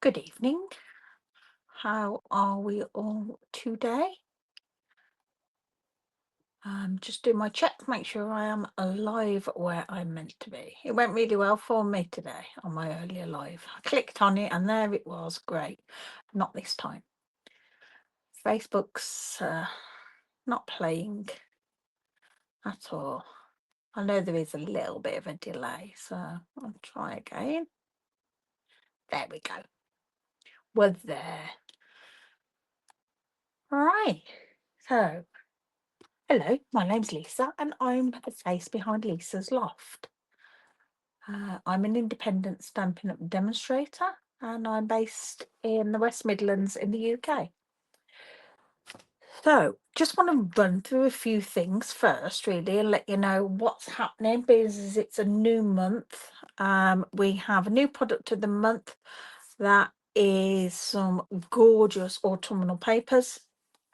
Good evening. How are we all today? Just do my check, make sure I am alive where I'm meant to be. It went really well for me today on my earlier live. I clicked on it and there it was. Great. Not this time. Facebook's not playing at all. I know there is a little bit of a delay, so I'll try again. There we go. We're there. All right. So, hello, my name's Lisa and I'm the face behind Lisa's Loft. I'm an independent Stampin' Up demonstrator and I'm based in the West Midlands in the UK. So just want to run through a few things first really and let you know what's happening because it's a new month. We have a new product of the month that is some gorgeous autumnal papers.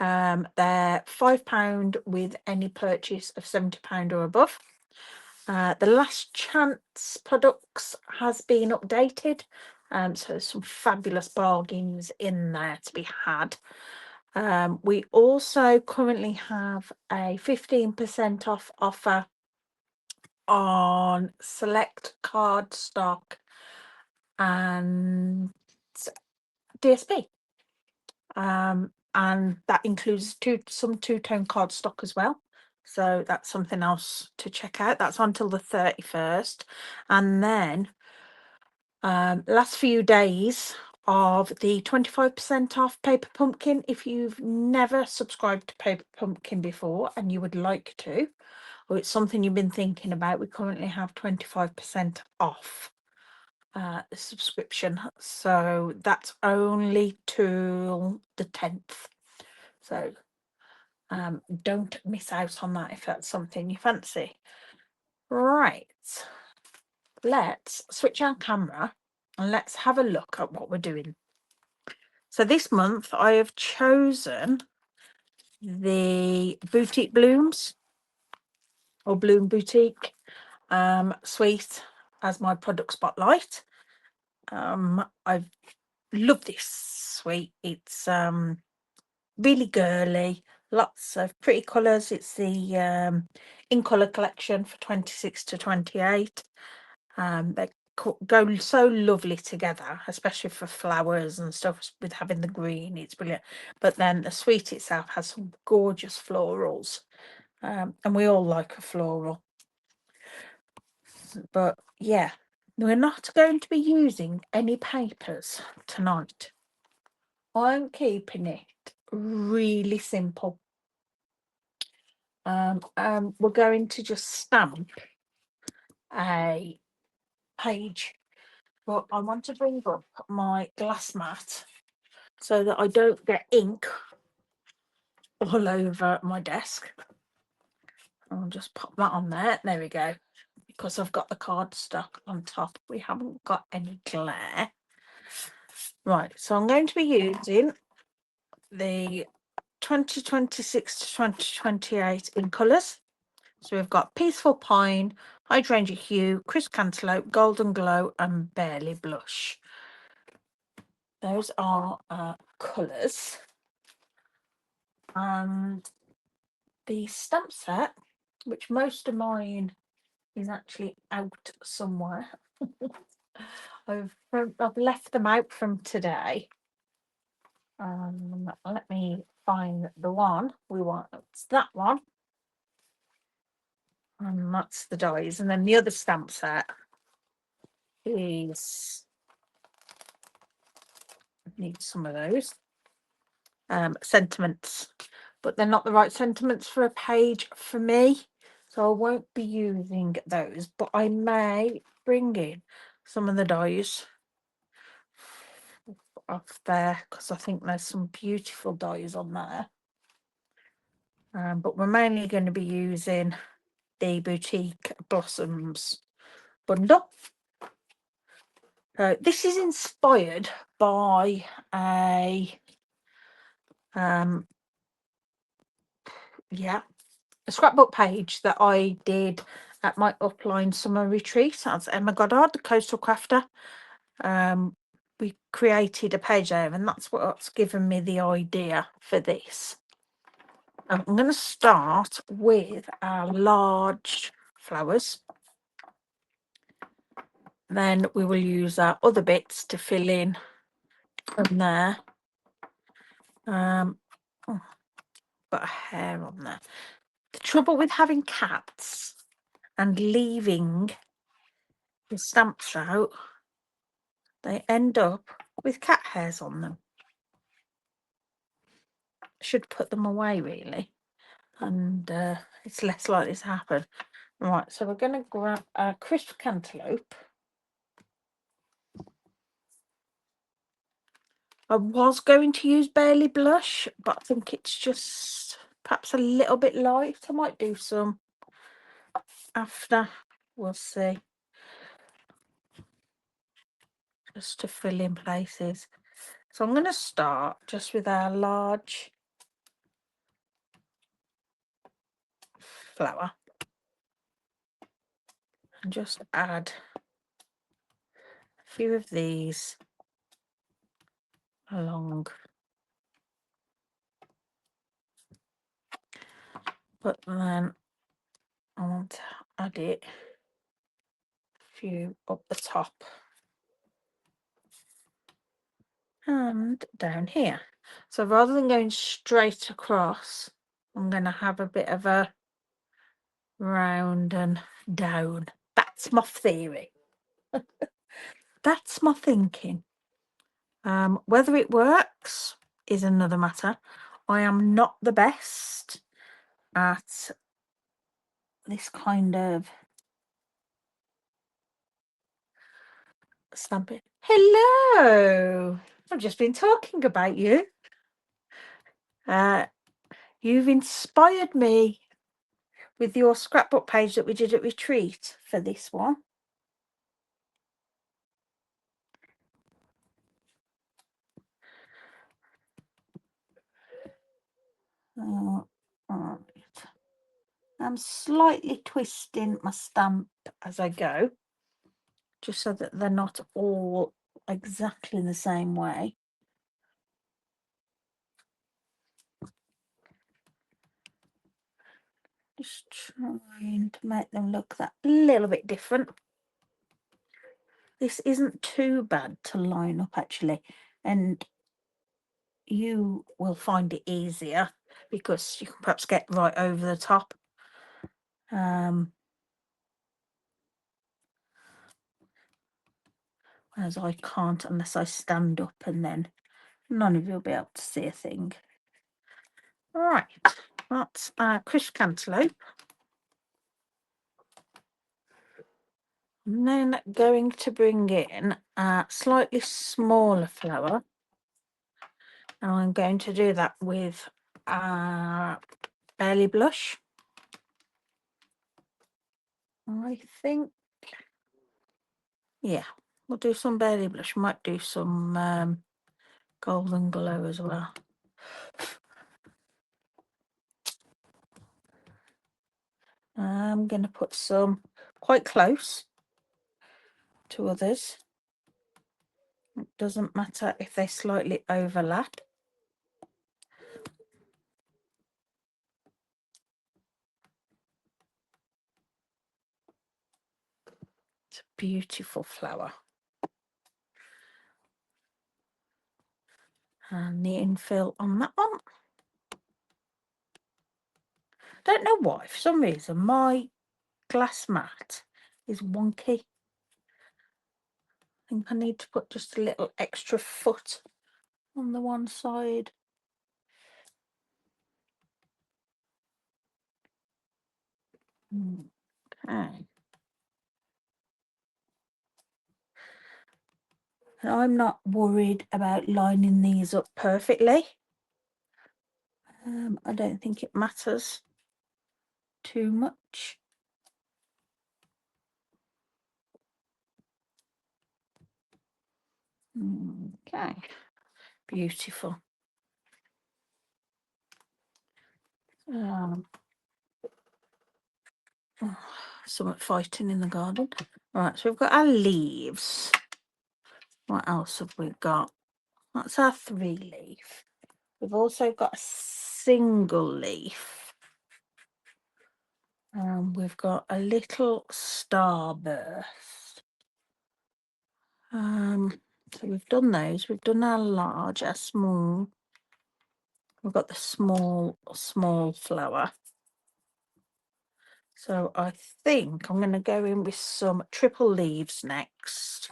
They're £5 with any purchase of £70 or above. The Last Chance products has been updated, so some fabulous bargains in there to be had. We also currently have a 15% off offer on select cardstock and DSP. And that includes some two-tone cardstock as well. So that's something else to check out. That's until the 31st. And then last few days of the 25% off Paper Pumpkin. If you've never subscribed to Paper Pumpkin before and you would like to, or it's something you've been thinking about, we currently have 25% off the subscription. So that's only till the 10th. So don't miss out on that if that's something you fancy. Right, let's switch our camera and let's have a look at what we're doing. So this month I have chosen the Boutique Blooms or Bloom Boutique suite as my product spotlight. I love this suite. It's really girly, lots of pretty colours. It's the in colour collection for 26 to 28. They go so lovely together, especially for flowers and stuff with having the green. It's brilliant. But then the suite itself has some gorgeous florals, and we all like a floral. But yeah, we're not going to be using any papers tonight. I'm keeping it really simple. We're going to just stamp a page, but I want to bring up my glass mat so that I don't get ink all over my desk. I'll just pop that on there. There we go. Because I've got the card stuck on top, we haven't got any glare. Right, so I'm going to be using the 2026 to 2028 in colours. So we've got Peaceful Pine, Hydrangea Hue, Crisp Cantaloupe, Golden Glow and Barely Blush. Those are colours. And the stamp set, which most of mine is actually out somewhere. I've left them out from today. Let me find the one we want. It's that one. And that's the dies. And then the other stamp set is, need some of those. Sentiments, but they're not the right sentiments for a page for me. So I won't be using those, but I may bring in some of the dies off there because I think there's some beautiful dies on there. But we're mainly going to be using the Boutique Blossoms bundle. This is inspired by a scrapbook page that I did at my upline summer retreat. That's Emma Goddard, the coastal crafter. we created a page there, and that's what's given me the idea for this. I'm going to start with our large flowers. Then we will use our other bits to fill in from there. Oh, got a hair on there. The trouble with having cats and leaving the stamps out, they end up with cat hairs on them. Should put them away really, and it's less likely to happen. Right, so we're going to grab a crisp cantaloupe. I was going to use Barely Blush, but I think it's just perhaps a little bit light. I might do some after, we'll see, just to fill in places. So I'm going to start just with our large flower and just add a few of these along, but then I want to add it a few up the top and down here. So rather than going straight across, I'm going to have a bit of a round and down. That's my theory. That's my thinking. Whether it works is another matter. I am not the best at this kind of stamping. Hello! I've just been talking about you. You've inspired me with your scrapbook page that we did at retreat for this one. Right. I'm slightly twisting my stamp as I go, just so that they're not all exactly the same way. Just trying to make them look that little bit different. This isn't too bad to line up actually, and you will find it easier because you can perhaps get right over the top. As I can't unless I stand up, and then none of you will be able to see a thing. Right, that's our crisp cantaloupe. I'm then going to bring in a slightly smaller flower, and I'm going to do that with Barely Blush. I think, yeah, we'll do some Barely Blush. Might do some Golden Glow as well. I'm going to put some quite close to others. It doesn't matter if they slightly overlap. It's a beautiful flower. And the infill on that one. Don't know why, for some reason my glass mat is wonky. I think I need to put just a little extra foot on the one side. Okay. And I'm not worried about lining these up perfectly. I don't think it matters too much. Okay, beautiful. Somewhat fighting in the garden. Right, so we've got our leaves. What else have we got? That's our 3-leaf. We've also got a single leaf. We've got a little starburst. So we've done those. We've done our large, our small. We've got the small flower. So I think I'm going to go in with some triple leaves next.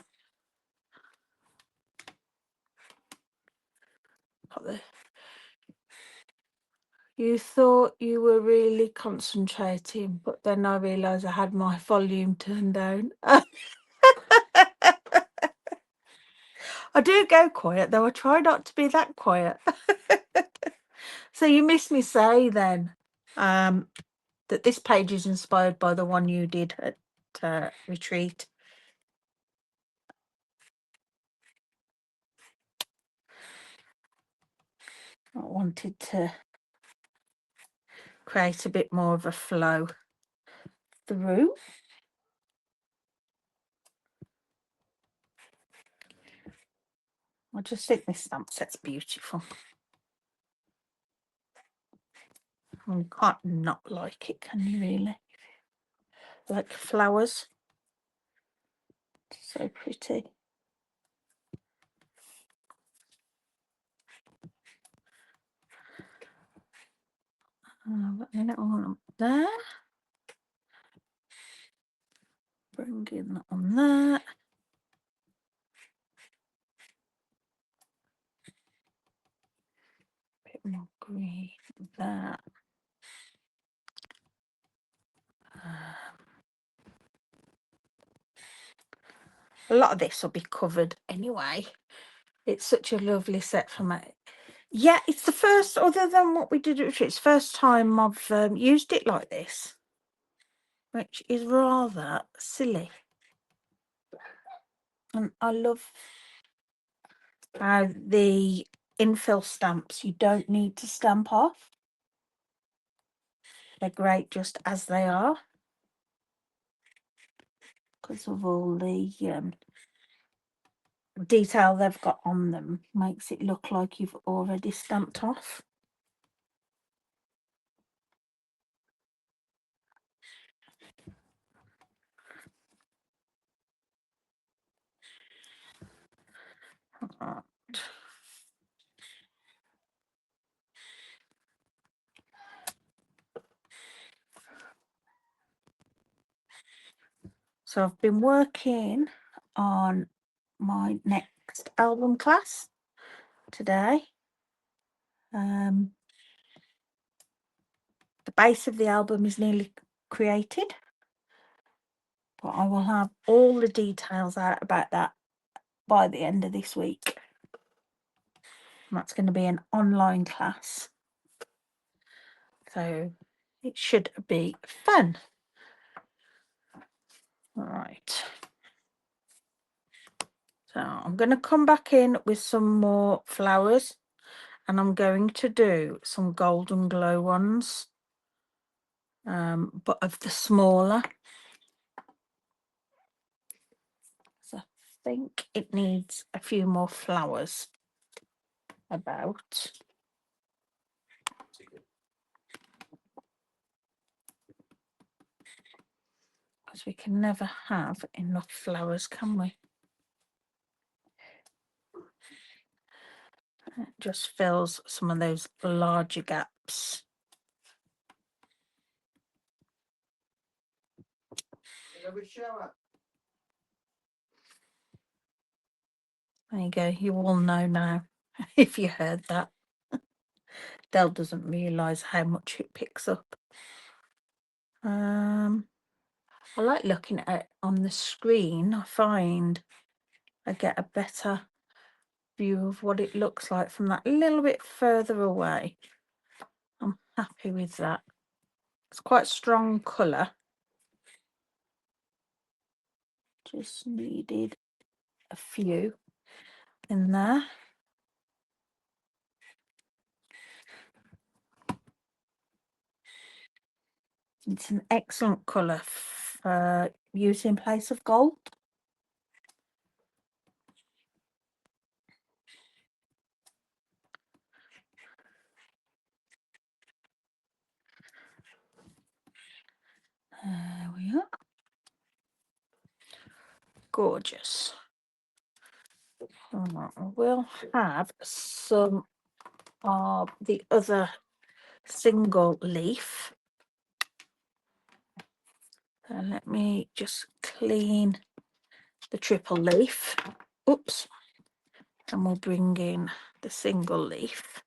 You thought you were really concentrating, but then I realised I had my volume turned down. I do go quiet, though I try not to be that quiet. So you missed me say then that this page is inspired by the one you did at retreat. I wanted to create a bit more of a flow through. I just think this stamp set's beautiful. You can't not like it, can you really? Like flowers. So pretty. Bring it on up there. Bringing that on there. Bit more green there. A lot of this will be covered anyway. It's such a lovely set for me. Yeah, it's the first, other than what we did at retreat, it's the first time I've used it like this, which is rather silly. And I love how the infill stamps you don't need to stamp off. They're great just as they are, because of all the detail they've got on them. Makes it look like you've already stamped off. Right. So I've been working on my next album class today. The base of the album is nearly created, but I will have all the details out about that by the end of this week. And that's going to be an online class, so it should be fun. All right. So I'm going to come back in with some more flowers, and I'm going to do some golden glow ones, but of the smaller. So I think it needs a few more flowers about. Because we can never have enough flowers, can we? It just fills some of those larger gaps. There you go. You all know now, if you heard that. Del doesn't realise how much it picks up. I like looking at it on the screen. I find I get a better view of what it looks like from that little bit further away. I'm happy with that. It's quite strong colour. Just needed a few in there. It's an excellent colour for use in place of gold. There we are. Gorgeous. We'll have some of the other single leaf. Let me just clean the triple leaf. Oops. And we'll bring in the single leaf.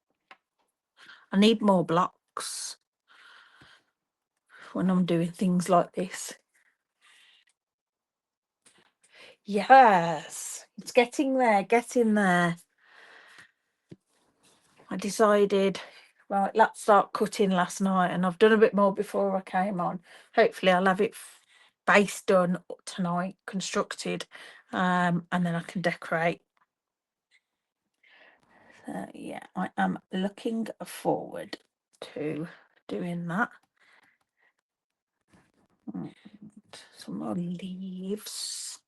I need more blocks when I'm doing things like this. Yes, it's getting there, getting there. I decided, right, let's start cutting last night, and I've done a bit more before I came on. Hopefully I'll have it base done tonight, constructed, and then I can decorate. So yeah, I am looking forward to doing that. And some more leaves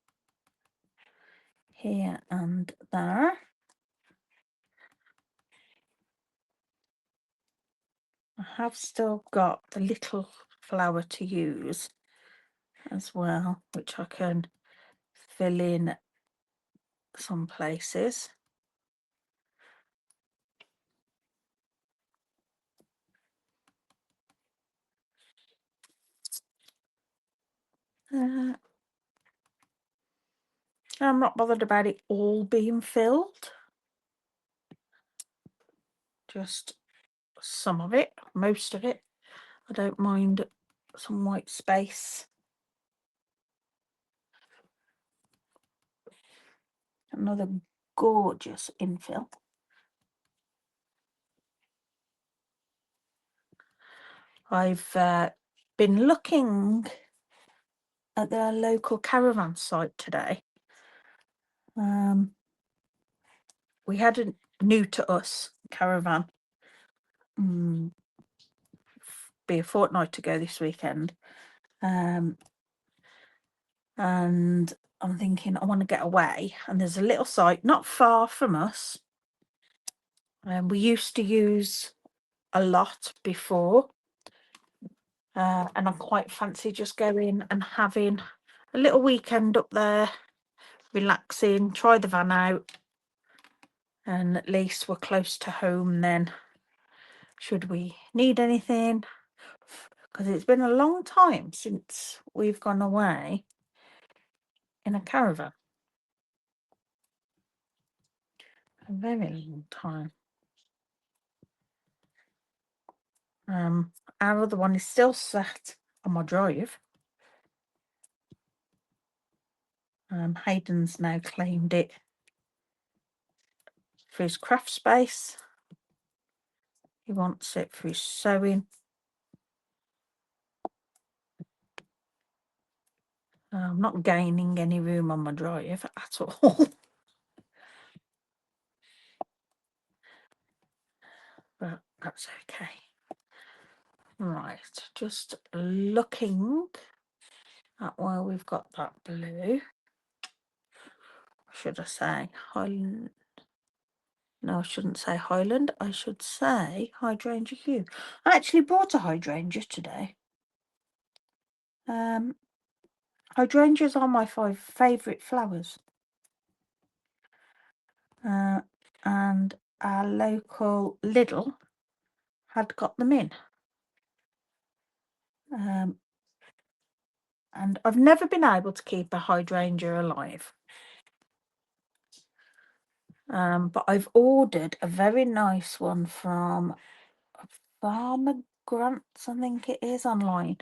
here and there. I have still got the little flower to use as well, which I can fill in some places. I'm not bothered about it all being filled, just some of it, most of it. I don't mind some white space. Another gorgeous infill. I've been looking at their local caravan site today. We had a new to us caravan be a fortnight ago this weekend, and I'm thinking I want to get away, and there's a little site not far from us, and we used to use a lot before, and I quite fancy just going and having a little weekend up there, relaxing, try the van out, and at least we're close to home then, should we need anything, because it's been a long time since we've gone away in a caravan. A very long time. Our other one is still sat on my drive. Hayden's now claimed it for his craft space. He wants it for his sewing. I'm not gaining any room on my drive at all. But that's okay. Right, just looking at where we've got that blue. Should I say Highland? No, I shouldn't say Highland. I should say Hydrangea Hue. I actually bought a hydrangea today. Hydrangeas are my favourite flowers. And our local Lidl had got them in. And I've never been able to keep a hydrangea alive. But I've ordered a very nice one from Farmer Grants, I think it is, online,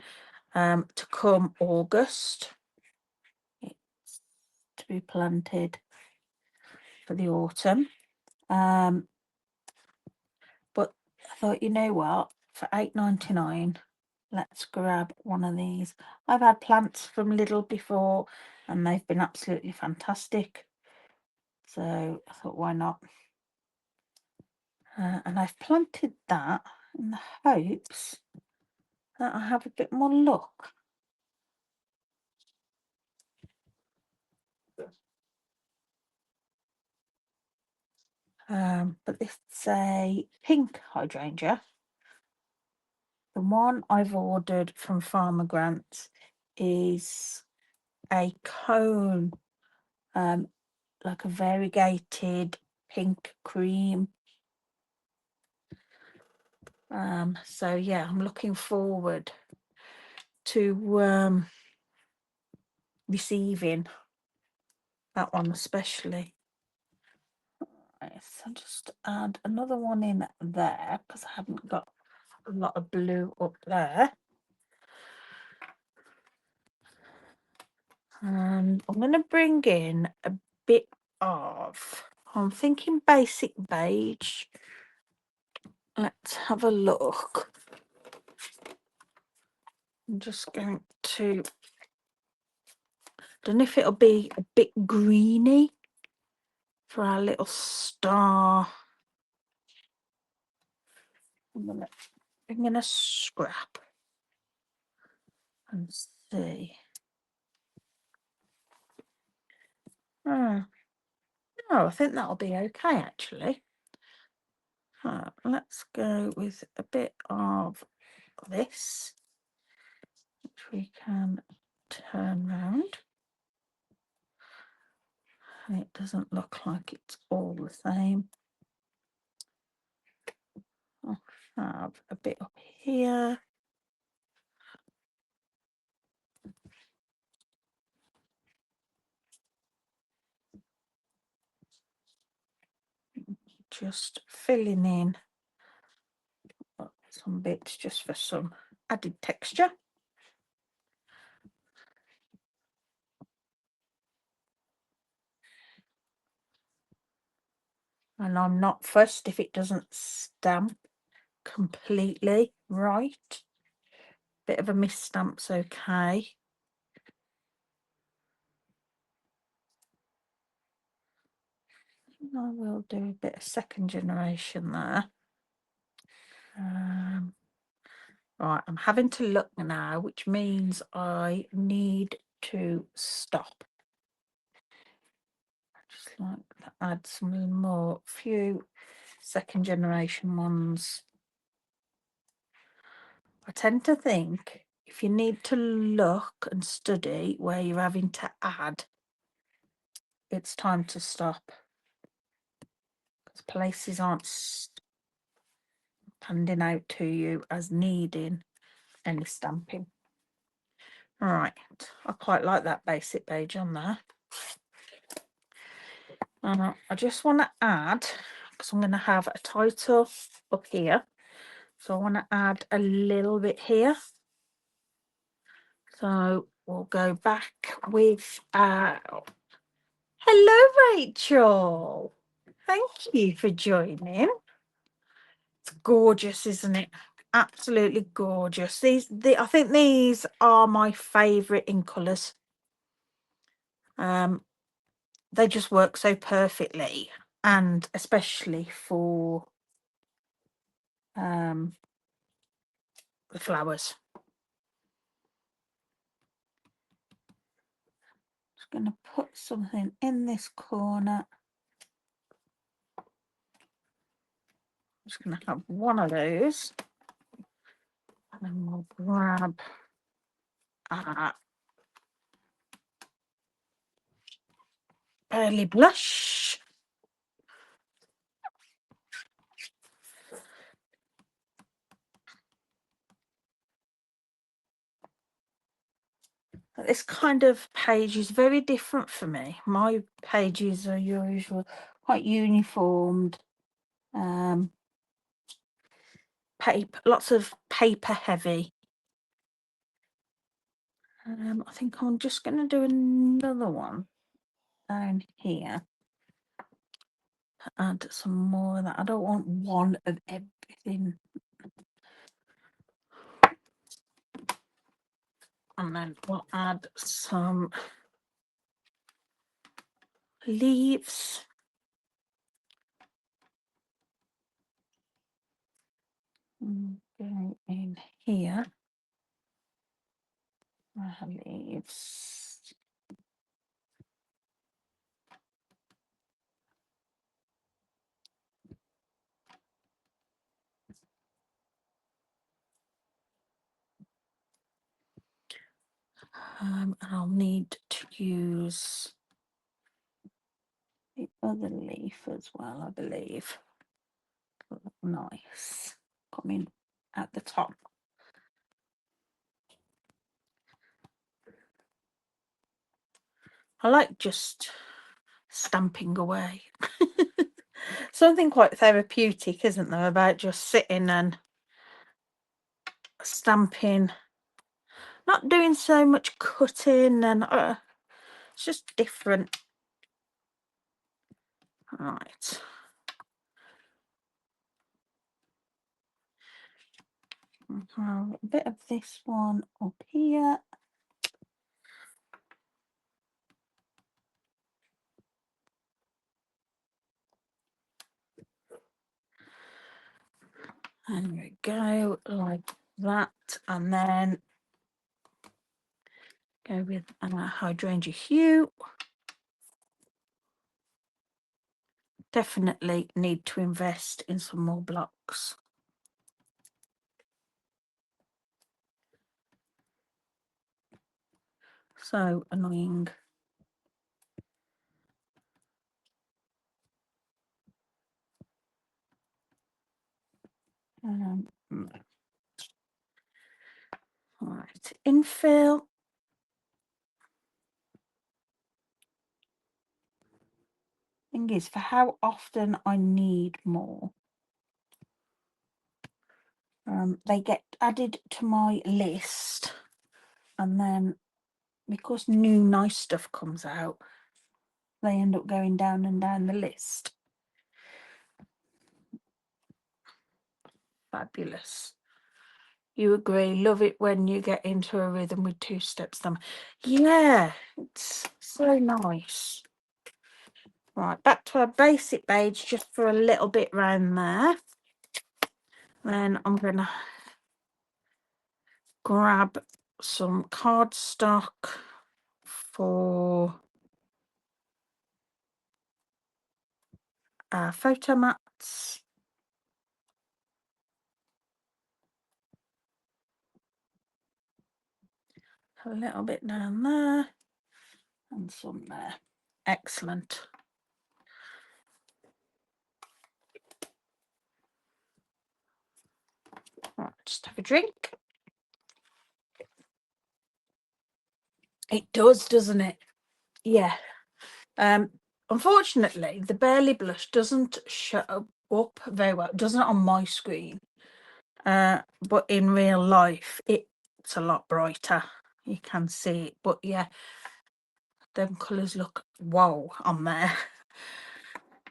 to come August. It's to be planted for the autumn. But I thought, you know what, for £8.99, let's grab one of these. I've had plants from Lidl before and they've been absolutely fantastic. So I thought, why not? And I've planted that in the hopes that I have a bit more luck. But this is a pink hydrangea, The one I've ordered from Farmer Grants is a cone, like a variegated pink cream. So yeah, I'm looking forward to receiving that one especially. Right, so just add another one in there because I haven't got a lot of blue up there. And I'm going to bring in a bit of, I'm thinking basic beige. Let's have a look. I'm just going to, don't know if it'll be a bit greeny for our little star. I'm going to bring in a scrap and see. Oh, no, I think that'll be okay actually. Let's go with a bit of this, which we can turn round. And it doesn't look like it's all the same. I'll have a bit up here. Just filling in some bits just for some added texture. And I'm not fussed if it doesn't stamp completely right. Bit of a misstamp's okay. I will do a bit of second generation there. Right, I'm having to look now, which means I need to stop. Just like to add some more, few second generation ones. I tend to think if you need to look and study where you're having to add, it's time to stop. Because places aren't standing out to you as needing any stamping. Right, I quite like that basic beige on there. I just want to add, because I'm going to have a title up here, so I want to add a little bit here. So we'll go back with hello Rachel, thank you for joining. It's gorgeous, isn't it? Absolutely gorgeous. I think these are my favorite in colors. They just work so perfectly, and especially for the flowers. Just going to put something in this corner. I'm just going to have one of those, and then we'll grab early blush. This kind of page is very different for me. My pages are usually quite uniformed. Paper, lots of paper heavy. I think I'm just going to do another one down here. Add some more of that. I don't want one of everything. And then we'll add some leaves. Go in here. Leaves. And I'll need to use the other leaf as well, I believe. Nice. Coming at the top. I like just stamping away. Something quite therapeutic, isn't there, about just sitting and stamping, not doing so much cutting, and it's just different. Right. A bit of this one up here. There we go, like that, and then go with a hydrangea hue. Definitely need to invest in some more blocks. So annoying. Right, infill. Thing is, for how often I need more, they get added to my list, and then because new nice stuff comes out, they end up going down and down the list. Fabulous. You agree? Love it when you get into a rhythm with 2 steps. Yeah, it's so nice. Right, back to our basic beige just for a little bit round there. Then I'm going to grab some cardstock for photo mats. A little bit down there and some there. Excellent. Right, just have a drink. It does, doesn't it? Yeah. Unfortunately, the Barely Blush doesn't show up very well. It doesn't on my screen. But in real life, it's a lot brighter. You can see it. But yeah, them colours look wow on there.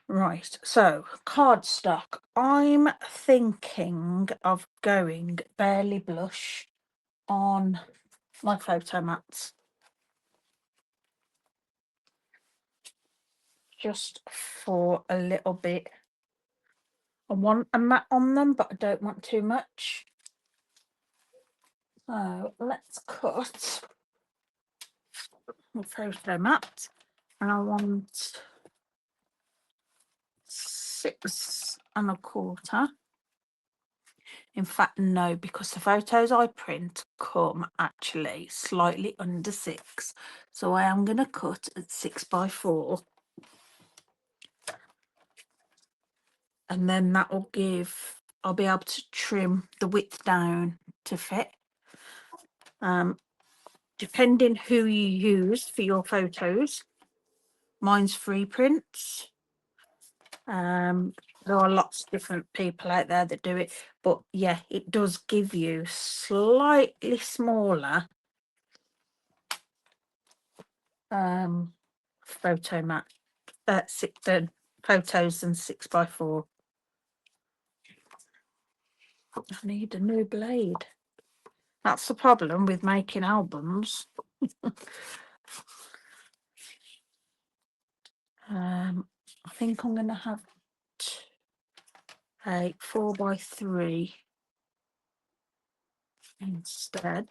Right, so cardstock. I'm thinking of going Barely Blush on my photo mats. Just for a little bit. I want a mat on them, but I don't want too much. So let's cut my photo mat. And I want 6 1/4. In fact, no, because the photos I print come actually slightly under 6. So I am going to cut at 6 by 4. And then that will give, I'll be able to trim the width down to fit. Depending who you use for your photos, mine's Free Prints. There are lots of different people out there that do it, but yeah, it does give you slightly smaller photo mat, photos than 6 by 4. I need a new blade. That's the problem with making albums. I think I'm going to have a 4 by 3 instead.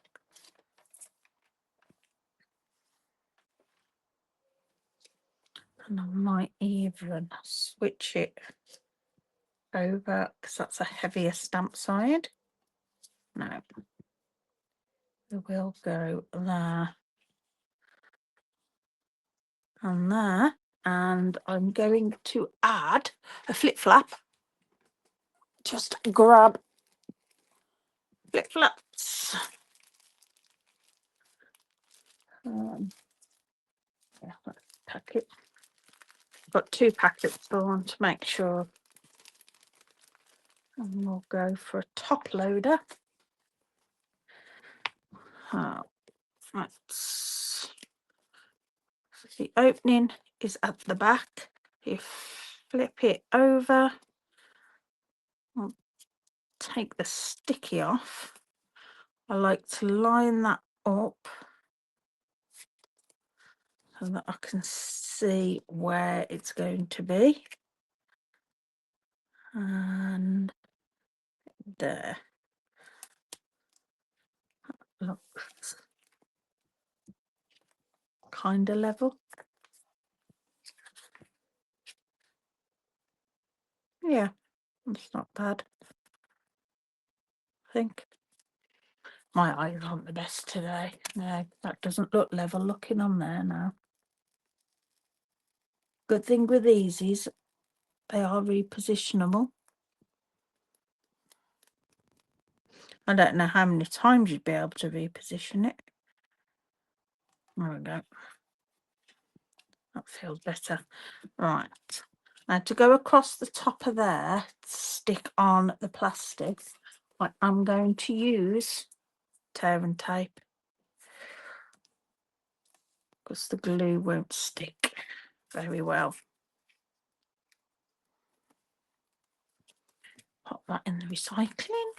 And I might even switch it over because that's a heavier stamp side. No, we will go there. and there, and I'm going to add a flip flap. Just grab flip flaps. Yeah, packet. Got 2 packets, so I want to make sure. And we'll go for a top loader. That's the opening is at the back. You flip it over. I'll take the sticky off. I like to line that up so that I can see where it's going to be. And there. Looks kind of level. Yeah, it's not bad. I think my eyes aren't the best today. No, that doesn't look level looking on there now. Good thing with these is they are repositionable. I don't know how many times you'd be able to reposition it. There we go. That feels better. Right. Now to go across the top of there, stick on the plastic, I'm going to use tear and tape because the glue won't stick very well. Pop that in the recycling.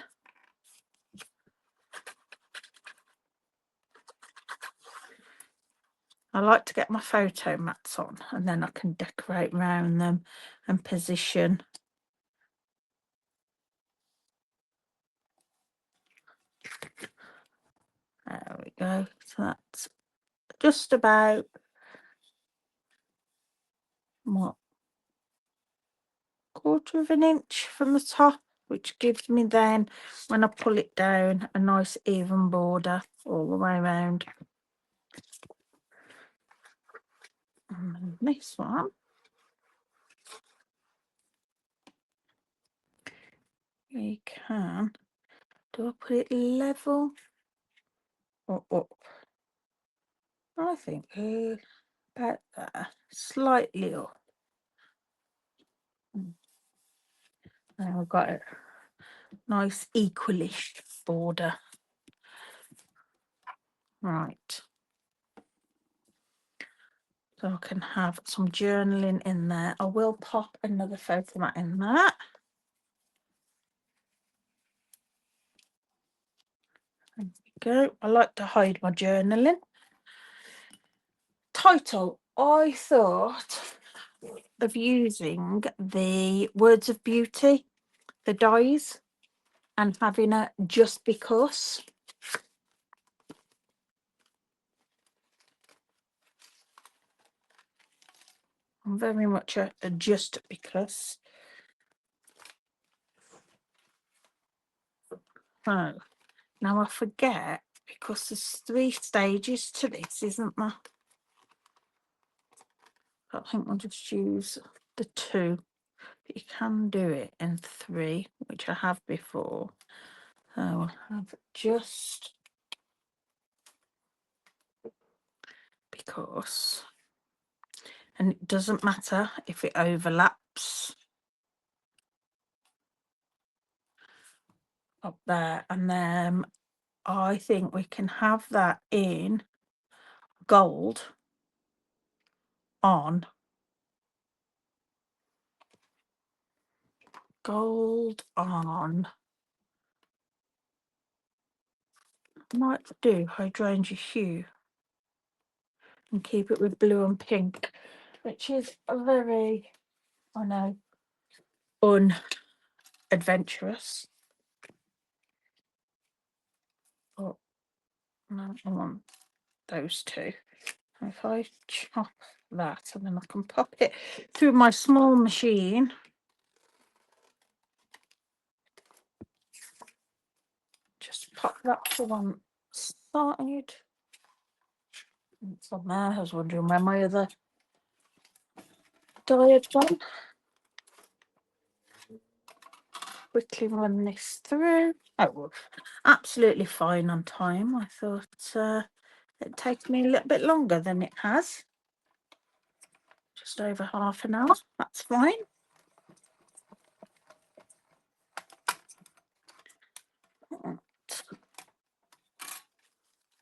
I like to get my photo mats on and then I can decorate around them and position. There we go. So that's just about what, 1/4 of an inch from the top, which gives me then, when I pull it down, a nice even border all the way around. And this one, we can, do I put it level or up? I think about there, slightly up. Now we've got a nice equalish border. Right. So I can have some journaling in there. I will pop another photo mat in there. There we go. I like to hide my journaling. Title. I thought of using the Words of Beauty, the dies, and having a just because. I'm very much a just because. Oh, now I forget, because there's 3 stages to this, isn't there? I think I'll just use the 2. But you can do it in 3, which I have before. So I'll have just because, and it doesn't matter if it overlaps up there, and then I think we can have that in gold on I might do hydrangea hue and keep it with blue and pink, which is a very, I know, unadventurous. But no, I want those 2. If I chop that, and then I can pop it through my small machine. Just pop that to one side. It's on there. I was wondering where my other die-ed one. Quickly run this through. Oh, well, absolutely fine on time. I thought it takes me a little bit longer than it has. Just over half an hour. That's fine.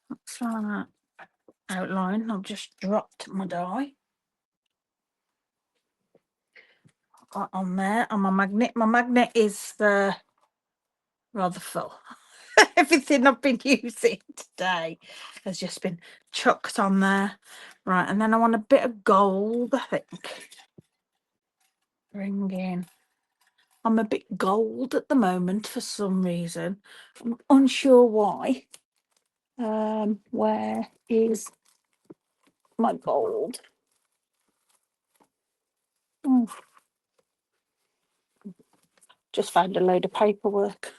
That's that outline. I've just dropped my die. Got on there, and my magnet. My magnet is rather full. Everything I've been using today has just been chucked on there. Right, and then I want a bit of gold, I think. Bring in. I'm a bit gold at the moment for some reason. I'm unsure why. Where is my gold? Oh, just found a load of paperwork.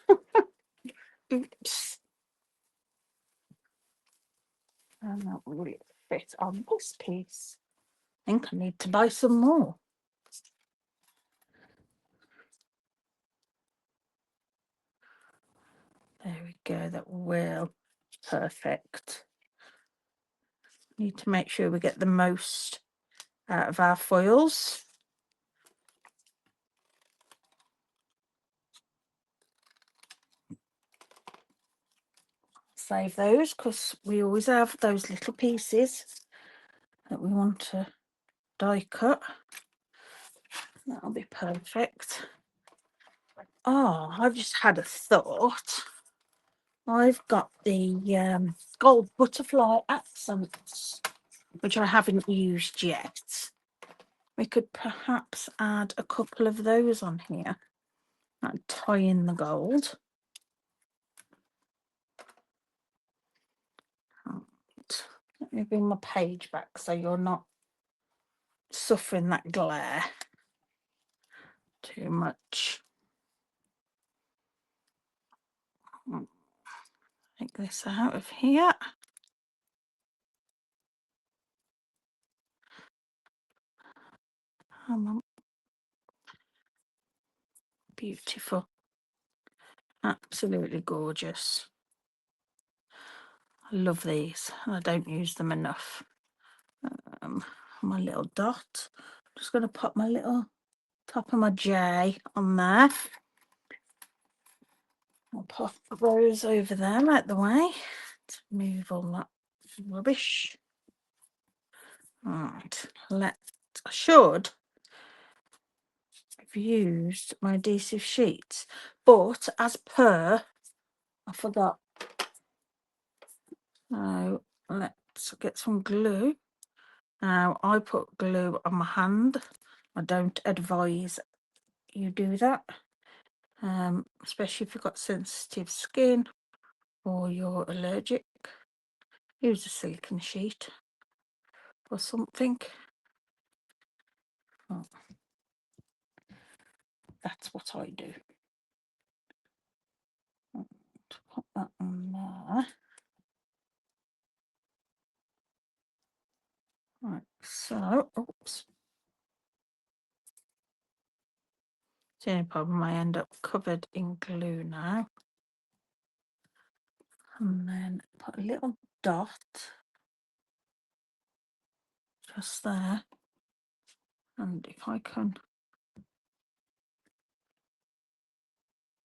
Oops. And that will really fit on this piece. I think I need to buy some more. There we go, that will. Perfect. Need to make sure we get the most out of our foils. Save those because we always have those little pieces that we want to die cut. That'll be perfect. Oh, I've just had a thought. I've got the gold butterfly accents, which I haven't used yet. We could perhaps add a couple of those on here and tie in the gold. Let me bring my page back so you're not suffering that glare too much. Take this out of here. Beautiful. Absolutely gorgeous. I love these. I don't use them enough. My little dot. Just going to pop my little top of my J on there. I'll pop those over there out the way to move all that rubbish. Right, I should have used my adhesive sheets, but as per, I forgot. So let's get some glue. Now I put glue on my hand. I don't advise you do that, especially if you've got sensitive skin or you're allergic. Use a silicone sheet or something. Oh, that's what I do. Put that on there. Right, so, oops. It's the only problem, I end up covered in glue now. And then put a little dot just there. And if I can,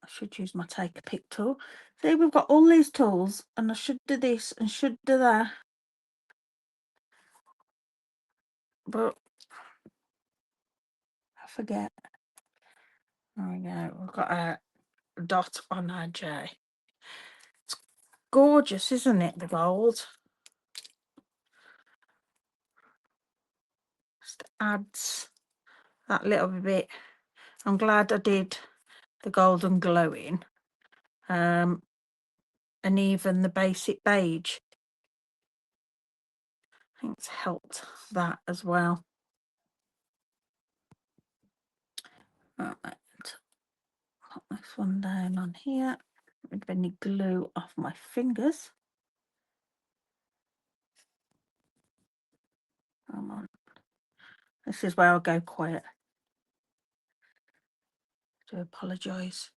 I should use my take a pic tool. See, we've got all these tools and I should do this and should do that. But I forget. There we go. We've got a dot on our J. It's gorgeous, isn't it, the gold? Just adds that little bit. I'm glad I did the golden glowing. And even the basic beige. I think it's helped that as well. Right, put this one down on here. With any glue off my fingers. Come on. This is where I'll go quiet. I do apologise.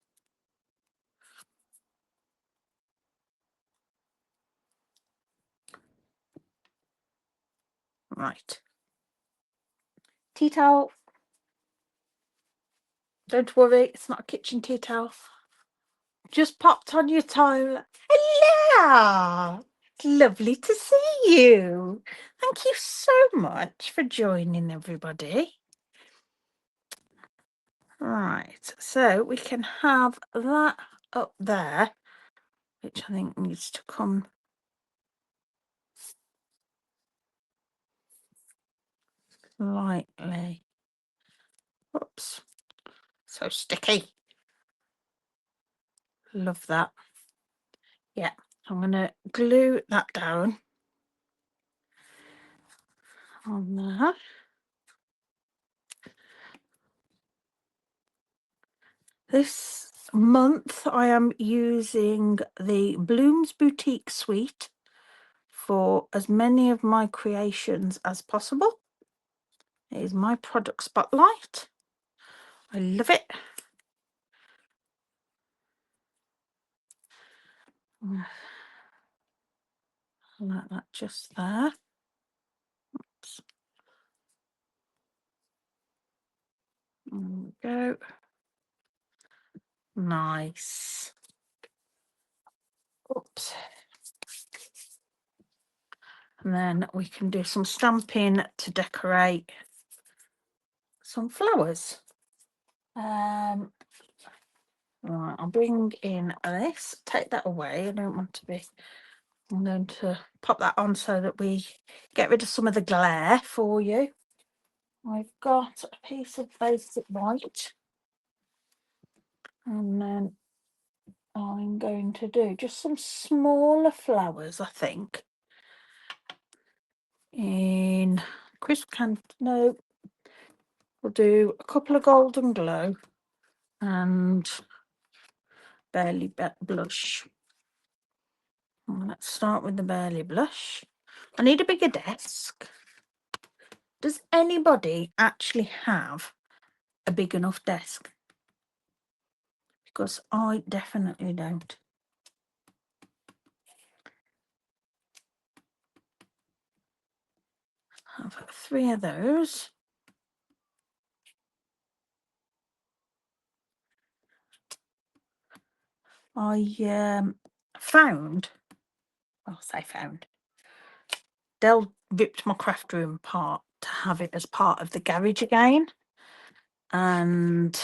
Right. Tea towel. Don't worry, it's not a kitchen tea towel. Just popped on your timeline. Hello! Lovely to see you. Thank you so much for joining, everybody. Right, so we can have that up there, which I think needs to come lightly. Oops, so sticky. Love that. Yeah, I'm going to glue that down on there. This month I am using the Blooms Boutique suite for as many of my creations as possible. It is my product spotlight. I love it. Like that just there. Oops. There we go. Nice. Oops. And then we can do some stamping to decorate some flowers. Right, I'll bring in this, take that away. I don't want to be, I'm going to pop that on so that we get rid of some of the glare for you. I've got a piece of basic white, and then I'm going to do just some smaller flowers, I think, in crisp can. No, we'll do a couple of golden glow and barely blush. Let's start with the barely blush. I need a bigger desk. Does anybody actually have a big enough desk? Because I definitely don't. I've got 3 of those. I found, I'll say found, Dell ripped my craft room apart to have it as part of the garage again. And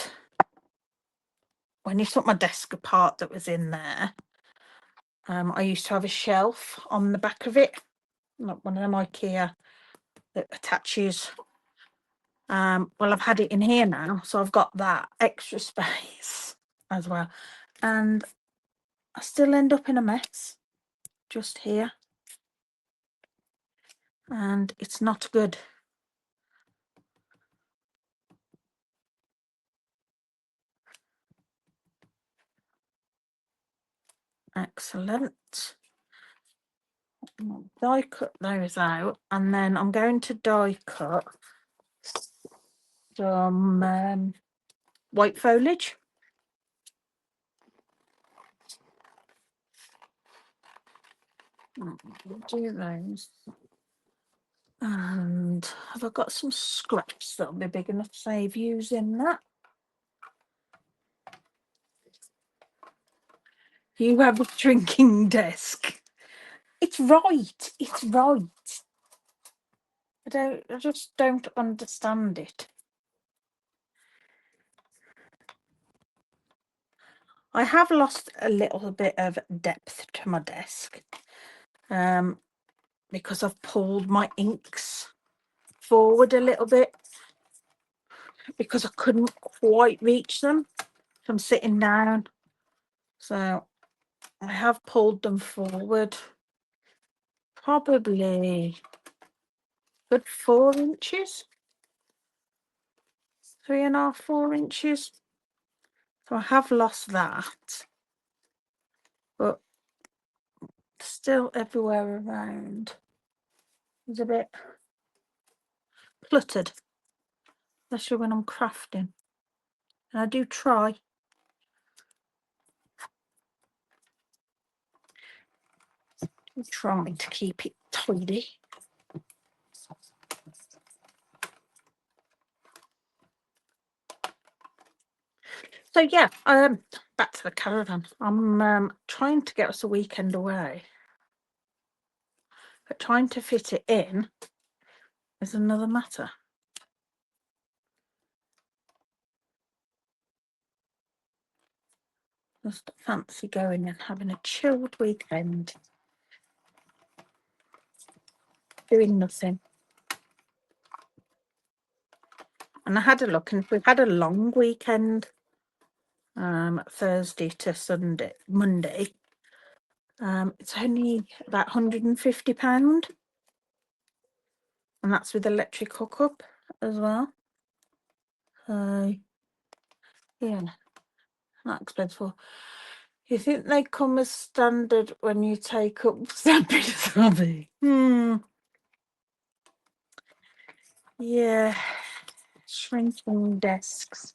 when he took my desk apart that was in there, I used to have a shelf on the back of it, like one of them IKEA that attaches. Well, I've had it in here now, so I've got that extra space as well. And I still end up in a mess just here. And it's not good. Excellent. Die cut those out, and then I'm going to die cut some white foliage. Do those. And have I got some scraps that'll be big enough to save using that? You have a drinking desk. It's right. It's right. I just don't understand it. I have lost a little bit of depth to my desk because I've pulled my inks forward a little bit because I couldn't quite reach them from sitting down. So I have pulled them forward probably good 4 inches, 3.5, 4 inches. So I have lost that, but still everywhere around is a bit cluttered. especially when I'm crafting. And I do try. Trying to keep it tidy. So yeah, back to the caravan. I'm trying to get us a weekend away, but trying to fit it in is another matter. Just fancy going and having a chilled weekend, doing nothing. And I had a look, and we've had a long weekend, Thursday to Sunday, Monday. It's only about £150, and that's with electric hookup as well. So yeah, not expensive. You think they come as standard when you take up Stampin' Up? Yeah, shrinking desks.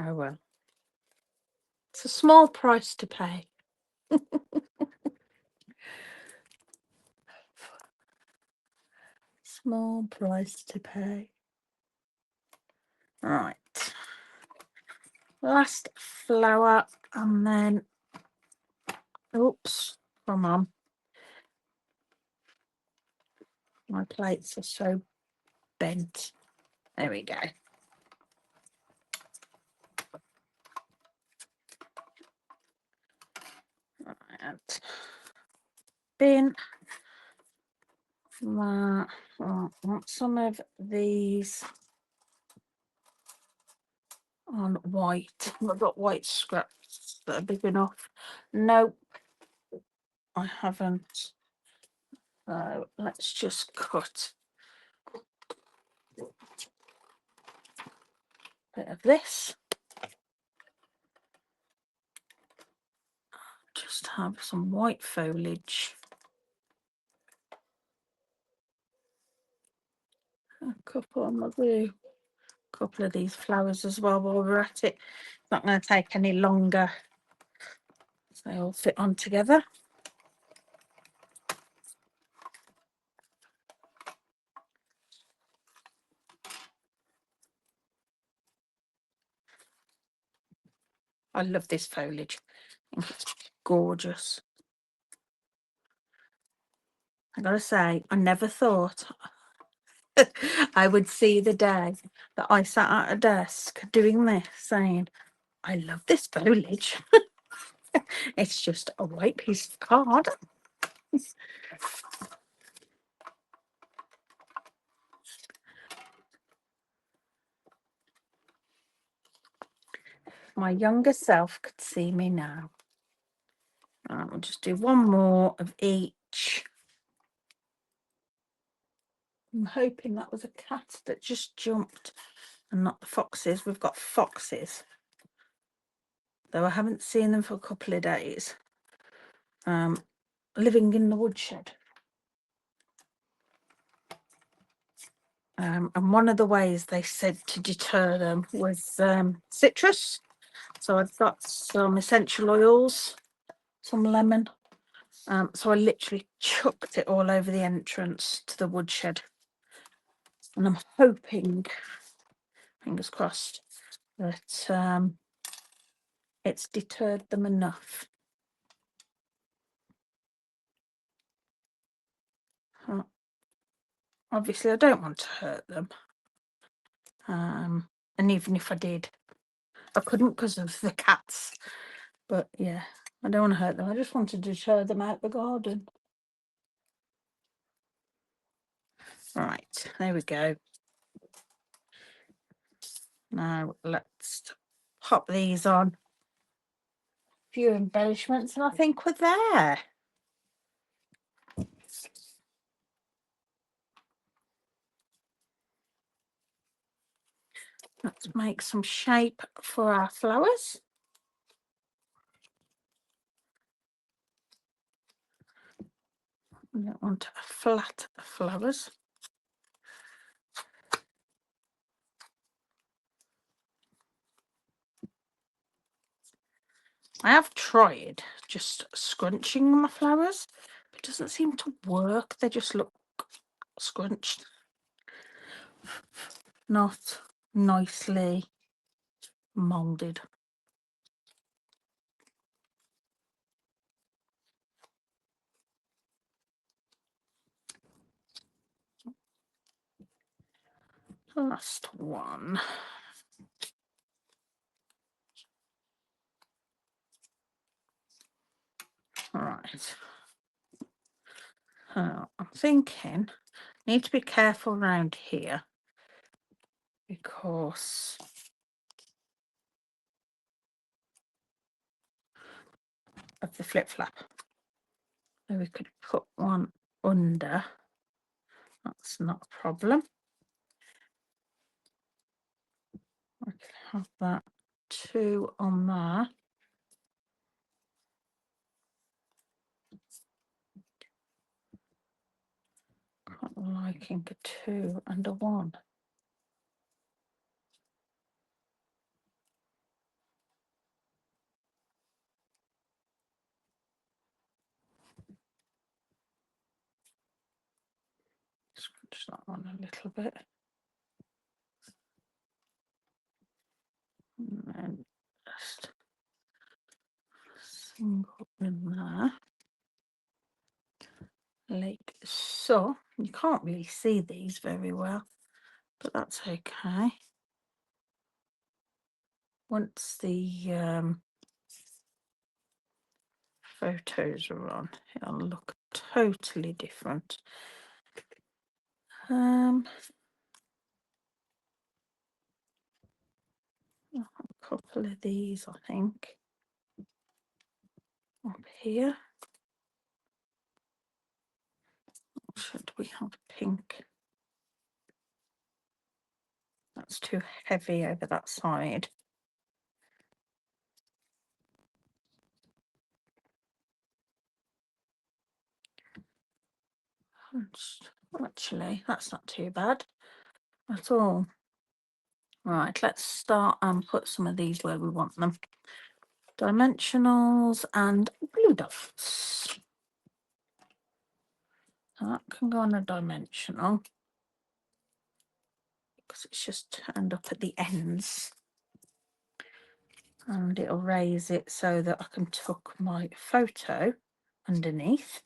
Oh well, it's a small price to pay. Small price to pay. Right. Last flower, and then, oops, come on. My plates are so bent. There we go. Right. Bin. I want some of these on white. I've got white scraps that are big enough. Nope, I haven't. So let's just cut a bit of this. Just have some white foliage. A couple on my glue. A couple of these flowers as well while we're at it. It's not going to take any longer. So they all fit on together. I love this foliage. I think it's gorgeous. I gotta say, I never thought I would see the day that I sat at a desk doing this, saying, I love this foliage. It's just a white piece of card. My younger self could see me now. We'll just do one more of each. I'm hoping that was a cat that just jumped and not the foxes. We've got foxes, though I haven't seen them for a couple of days, living in the woodshed. And one of the ways they said to deter them was citrus. So I've got some essential oils, some lemon. So I literally chucked it all over the entrance to the woodshed. And I'm hoping, fingers crossed, that it's deterred them enough. Obviously, I don't want to hurt them. And even if I did, I couldn't because of the cats. But yeah, I don't want to hurt them. I just want to deter them out the garden. Right, there we go. Now let's pop these on. A few embellishments, and I think we're there. Let's make some shape for our flowers. I don't want flat flowers. I have tried just scrunching my flowers, but it doesn't seem to work. They just look scrunched, not nicely molded. Last one. Right. I'm thinking need to be careful around here because of the flip flap. So we could put one under. That's not a problem. I could have that 2 on there. Quite liking a 2 and a 1. Scratch that one a little bit. And then just single in there. Like so. You can't really see these very well, but that's okay. Once the photos are on, it'll look totally different. A couple of these, I think, up here. Should we have pink? That's too heavy over that side. Actually, that's not too bad at all. Right, let's start and put some of these where we want them. Dimensionals and blue dots. That can go on a dimensional because it's just turned up at the ends. And it'll raise it so that I can tuck my photo underneath.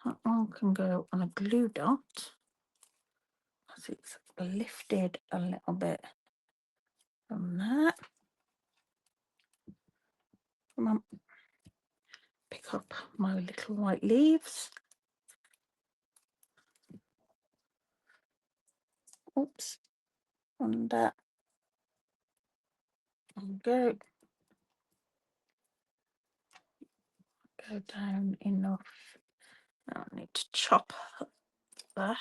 That one can go on a glue dot because it's lifted a little bit from there. Come on, pick up my little white leaves. Oops, and go down enough. Now I need to chop that.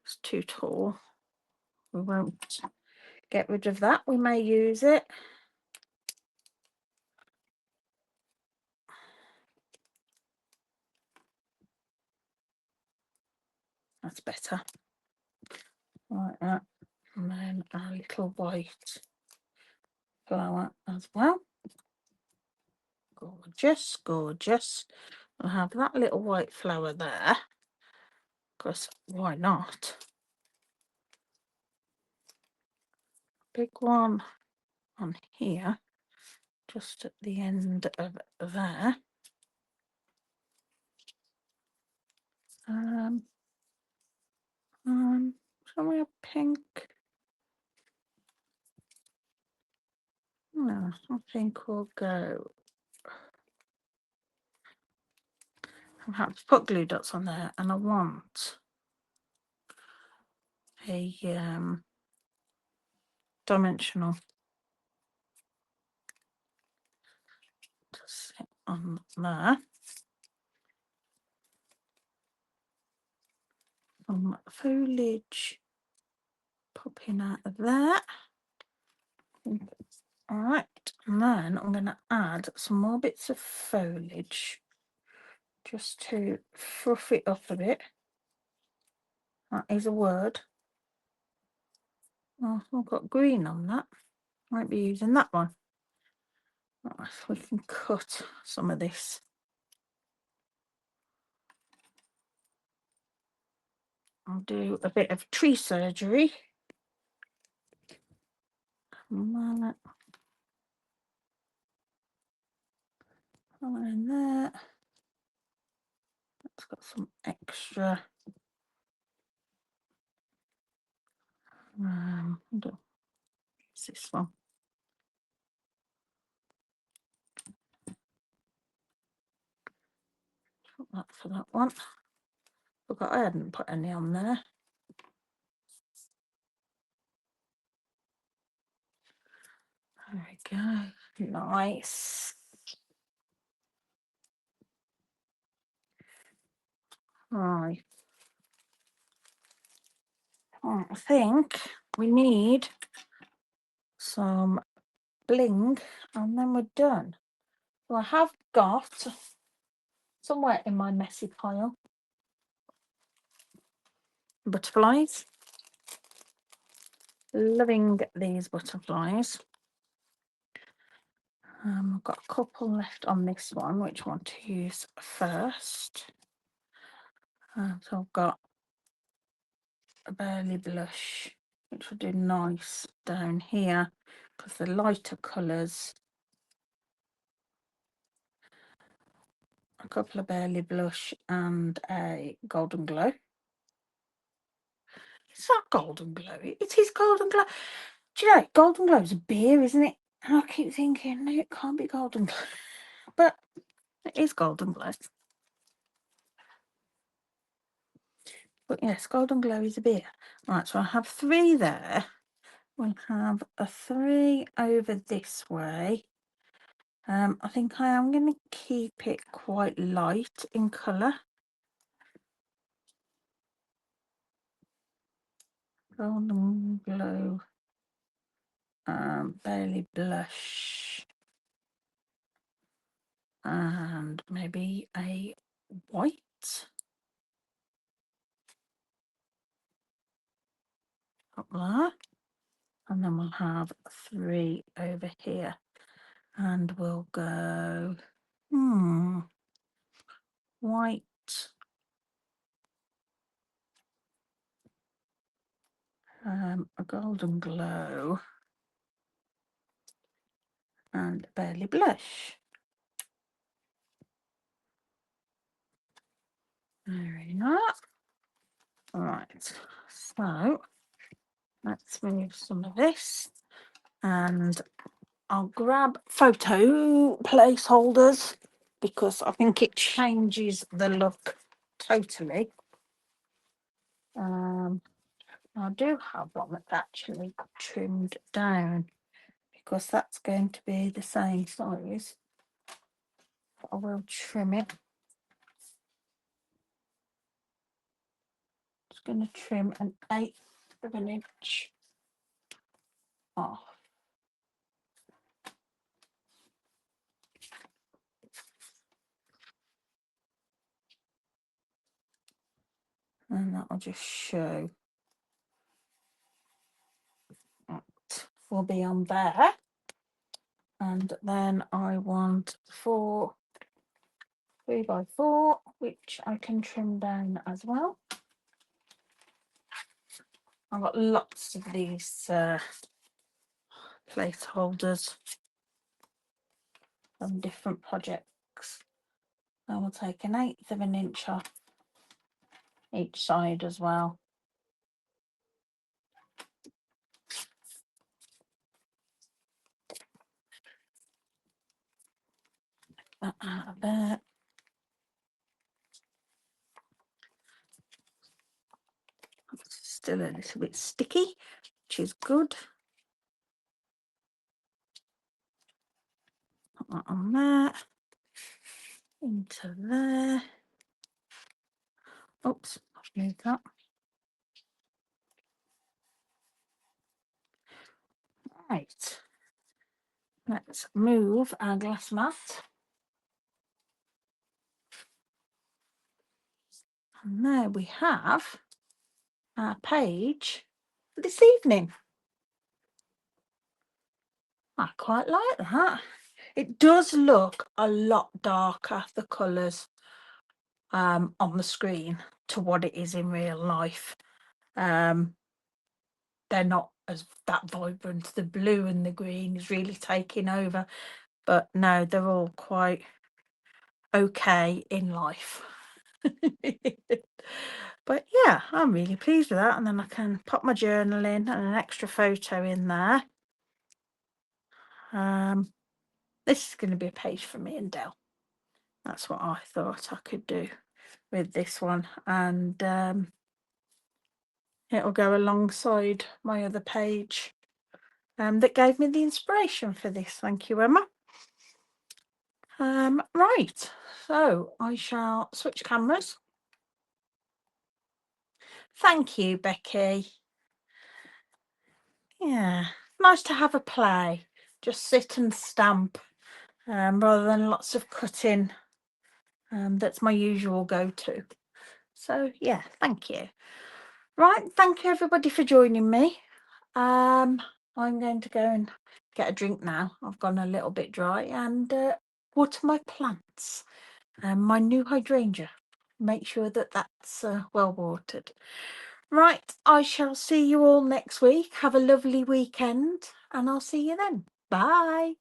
It's too tall. We won't get rid of that. We may use it. That's better. Like that. And then a little white flower as well. Gorgeous, gorgeous. I'll have that little white flower there, because why not? Big one on here, just at the end of there. Shall we have pink? No, I think we'll go. I have to put glue dots on there, and I want a dimensional to sit on there. Some foliage popping out of there. All right, and then I'm going to add some more bits of foliage just to fluff it up a bit. That is a word. Oh, I've got green on that. Might be using that one. Right, so we can cut some of this. I'll do a bit of tree surgery. Come on in there. It's got some extra. What's this one? Put that for that one. Forgot I hadn't put any on there. There we go. Nice. Right. I think we need some bling and then we're done. So I have got somewhere in my messy pile butterflies. Loving these butterflies. I've got a couple left on this one, which I want to use first. So I've got a Burley Blush, which will do nice down here because the lighter colours. A couple of Burley Blush and a Golden Glow. It's not Golden Glow. It is Golden Glow. Do you know, Golden Glow's a beer, isn't it? And I keep thinking, no, it can't be Golden Glow. But it is Golden Glow. But yes, Golden Glow is a beer. Right, so I have 3 there. We'll have a 3 over this way. I think I am going to keep it quite light in colour. Golden Glow, Burley Blush, and maybe a white up there. And then we'll have 3 over here. And we'll go, white, a Golden Glow, and Burley Blush. Very nice. Right, so let's move some of this, and I'll grab photo placeholders because I think it changes the look totally. I do have one that's actually trimmed down because that's going to be the same size. I will trim it. Just going to trim an 1/8 of an inch off. And that will just show that will be on there. And then I want 4 3x4, which I can trim down as well. I've got lots of these placeholders from different projects. I will take an 1/8 of an inch off each side as well. That out of there. It's still a little bit sticky, which is good. Put that on there, into there. Oops, I've moved that. Right. Let's move our glass mat. And there we have our page for this evening. I quite like that. It does look a lot darker, the colours on the screen, to what it is in real life. They're not as that vibrant. The blue and the green is really taking over. But no, they're all quite okay in life. But yeah, I'm really pleased with that. And then I can pop my journal in and an extra photo in there. This is going to be a page for me and Dell. That's what I thought I could do with this one. And it'll go alongside my other page that gave me the inspiration for this. Thank you, Emma. Right, so I shall switch cameras. Thank you, Becky. Yeah, nice to have a play. Just sit and stamp rather than lots of cutting. That's my usual go-to. So yeah, thank you. Right, thank you everybody for joining me. I'm going to go and get a drink now. I've gone a little bit dry, and water my plants. My new hydrangea. Make sure that that's well watered. Right, I shall see you all next week. Have a lovely weekend, and I'll see you then. Bye.